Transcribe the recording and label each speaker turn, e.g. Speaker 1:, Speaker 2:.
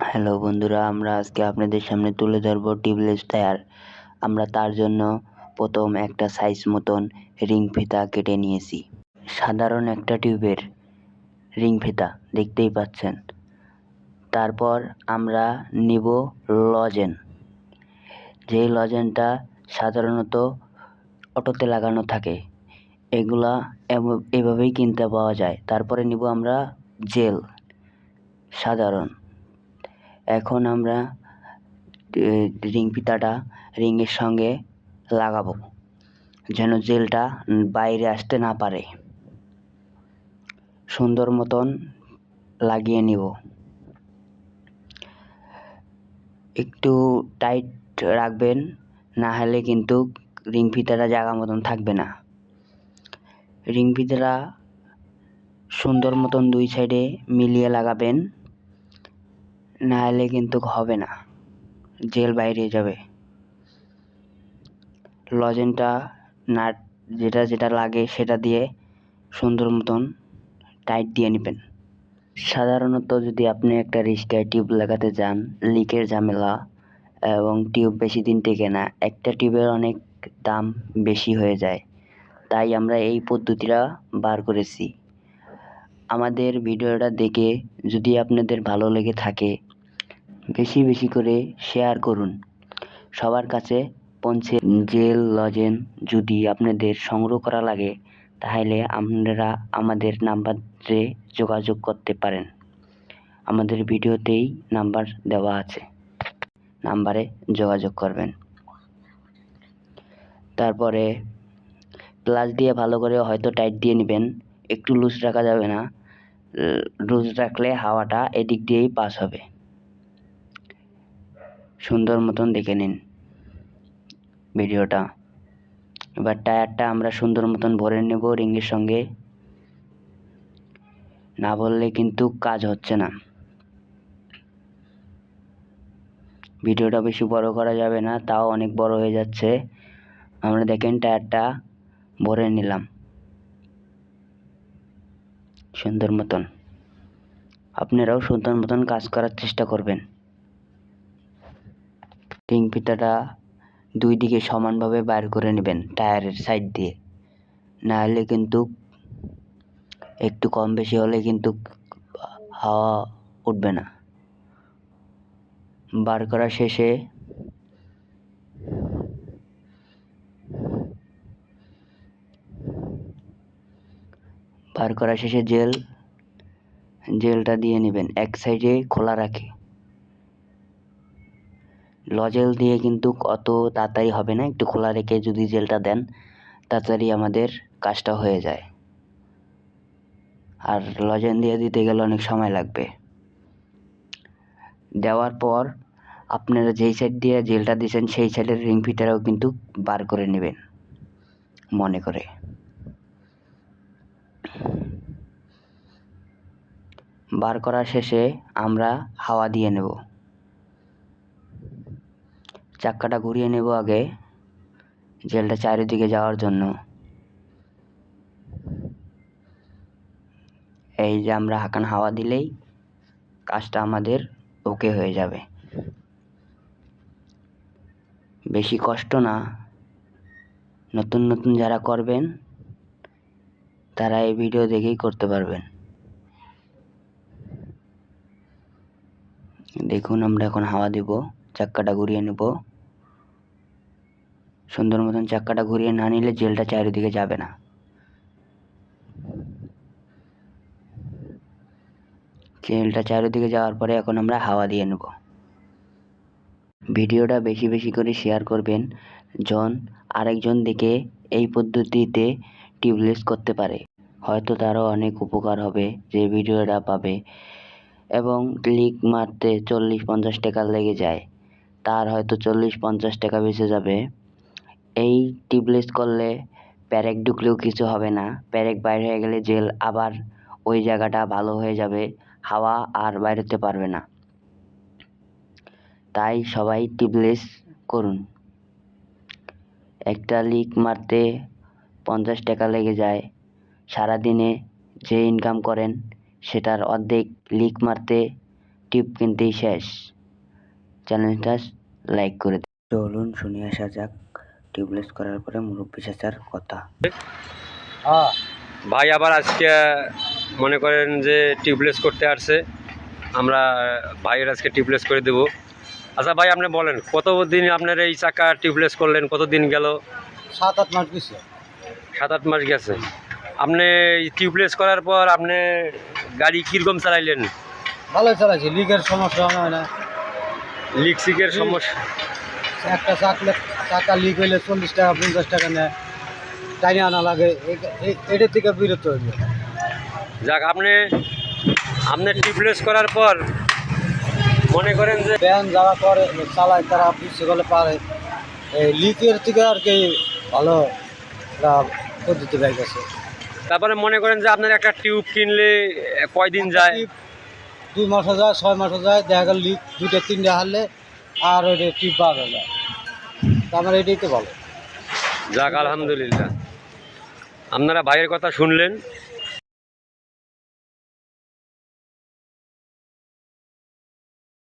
Speaker 1: Hello বন্ধুরা, আমরা আজকে আপনাদের সামনে তুলে ধরবো টিউবলেস টায়ার। আমরা তার জন্য প্রথম একটা সাইজ মতন রিং ফিতা কেটে নিয়েছি। সাধারণ একটা টিউবের রিং ফিতা দেখতেই পাচ্ছেন। তারপর আমরা নিব লজেন। যেই লজেনটা সাধারণত অটোতে লাগানো থাকে, এগুলা এভাবেই কিনতে পাওয়া যায়। তারপরে নিব আমরা জেল সাধারণ। এখন আমরা রিং ফিতাটা রিংয়ের সঙ্গে লাগাবো, যেন জেলটা বাইরে আসতে না পারে। সুন্দর মতন লাগিয়ে নিব। একটু টাইট রাখবেন, না হলে কিন্তু রিং ফিতাটা জায়গা মতন থাকবে না। রিং ফিতাটা সুন্দর মতন দুই সাইডে মিলিয়ে লাগাবেন, না হলে কিন্তু হবে না, জেল বাইরে যাবে। লজেনটা নাট যেটা লাগে সেটা দিয়ে সুন্দর মতন টাইট দিয়ে নেবেন। সাধারণত যদি আপনি একটা রিস্কায় টিউব লাগাতে যান, লিকের ঝামেলা এবং টিউব বেশি দিন টেকে না, একটা টিউবের অনেক দাম বেশি হয়ে যায়। তাই আমরা এই পদ্ধতিটা বার করেছি। আমাদের ভিডিওটা দেখে যদি আপনাদের ভালো লেগে থাকে, বেশি বেশি করে শেয়ার করুন, সবার কাছে পৌঁছে। জেল লজেন যদি আপনাদের সংগ্রহ করা লাগে, তাহলে আপনারা আমাদের নাম্বারে যোগাযোগ করতে পারেন। আমাদের ভিডিওতেই নাম্বার দেওয়া আছে, নাম্বারে যোগাযোগ করবেন। তারপরে প্লাস দিয়ে ভালো করে হয়তো টাইট দিয়ে নেবেন, একটু লুজ রাখা যাবে না। লুজ রাখলে হাওয়াটা এদিক দিয়েই পাস হবে। সুন্দর মতন দেখে নিন ভিডিওটা। এবার টায়ারটা আমরা সুন্দর মতন ভরে নেব রিংয়ের সঙ্গে। না বললে কিন্তু কাজ হচ্ছে না। ভিডিওটা বেশি বড় করা যাবে না, তাও অনেক বড় হয়ে যাচ্ছে। আমরা দেখেন টায়ারটা ভরে নিলাম সুন্দর মতন। আপনারাও সুন্দর মতন কাজ করার চেষ্টা করবেন। রিং ফিতাটা দুই দিকে সমানভাবে বাইর করে নেবেন টায়ারের সাইড দিয়ে, না হলে কিন্তু একটু কম বেশি হলে কিন্তু হাওয়া উঠবে না। বার করা শেষে জেলটা দিয়ে নেবেন এক সাইডে খোলা রাখে। লজেল দিয়ে কিন্তু অত তাড়াতাড়ি হবে না, একটু খোলা রেখে যদি জেলটা দেন তাড়াতাড়ি আমাদের কাজটা হয়ে যায়। আর লজেন দিয়ে দিতে গেলে অনেক সময় লাগবে। দেওয়ার পর আপনারা যেই সাইড দিয়ে জেলটা দিয়েছেন সেই সাইডের রিং ফিতাটাও কিন্তু বার করে নেবেন মনে করে। বার করা শেষে আমরা হাওয়া দিয়ে নেব। চাক্কাটা ঘুরিয়ে নেব আগে, জেলটা চারিদিকে যাওয়ার জন্য। এই যে আমরা হাঁকান হাওয়া দিলেই কাজটা আমাদের ওকে হয়ে যাবে। বেশি কষ্ট না, নতুন নতুন যারা করবেন তারা এই ভিডিও দেখেই করতে পারবেন। দেখুন আমরা এখন হাওয়া দেব, চাক্কাটা ঘুরিয়ে নেব। সুন্দর মতন চাক্কাটা ঘুরিয়ে না নিলে জেলটা চারিদিকে যাবে না। জেলটা চারিদিকে যাওয়ার পরে এখন আমরা হাওয়া দিয়ে নেব। ভিডিওটা বেশি বেশি করে শেয়ার করবেন, জন আরেকজন দেখে এই পদ্ধতিতে টিউবলেস করতে পারে। হয়তো তারও অনেক উপকার হবে যে ভিডিওটা পাবে। এবং লিক মারতে 40-50 টাকা লেগে যায়, তার হয়তো 40-50 টাকা বেঁচে যাবে। এই টিউবলেস করলে প্যারেক ঢুকলেও কিছু হবে না, প্যারেক বাইর হয়ে গেলে জেল আবার ওই জায়গাটা ভালো হয়ে যাবে, হাওয়া আর বাইরেতে পারবে না। তাই সবাই টিউবলেস করুন। একটা লিক মারতে 50 টাকা লেগে যায়, সারাদিনে যে ইনকাম করেন সেটার অর্ধেক লিক মারতে টিপ কিনতেই শেষ। চ্যানেলটা লাইক করে দিন। চলুন শুনে আসা যাক টিউবলেস করার পরে মুরব্বি চাচার কথা।
Speaker 2: ভাই আবার আজকে মনে করেন যে টিউবলেস করতে আসছে, আমরা ভাইয়ের আজকে টিউবলেস করে দেব। আচ্ছা ভাই, আপনি বলেন কতদিন আপনার এই চাকা টিউবলেস করলেন, কতদিন গেল?
Speaker 3: 7-8 মাস গেছে।
Speaker 2: 7-8 মাস গেছে। আপনি টিউবলেস করার পর আপনি গাড়ি কীরকম চালাইলেন?
Speaker 3: ভালোই চালাইছি, লিকের সমস্যা হয় না।
Speaker 2: লিক সিকের সমস্যা?
Speaker 3: একটা চাকা লিক হইলে 40 টাকা 50 টাকা নেয়, টাইনে আনা লাগে, এটার থেকে বিরত হইল।
Speaker 2: যাক, আপনি টিউবলেস করার পর মনে করেন যে
Speaker 3: ব্যান যারা করে চালায় তারা বুঝতে গেলে পারে এই লিকের থেকে আর কি ভালো পদ্ধতি গাইতেছে।
Speaker 2: তারপরে মনে করেন যে আপনার একটা টিউব কিনলে কয়দিন যায়?
Speaker 3: 2 মাসও যায়, 6 মাসও যায়, দেখা গেল লিক 2-3টা হারলে আর ওই টিপ বার হয়ে যায়। আমার এটাই তো ভালো।
Speaker 2: যাক, আলহামদুলিল্লাহ। আপনারা ভাইয়ের কথা শুনলেন।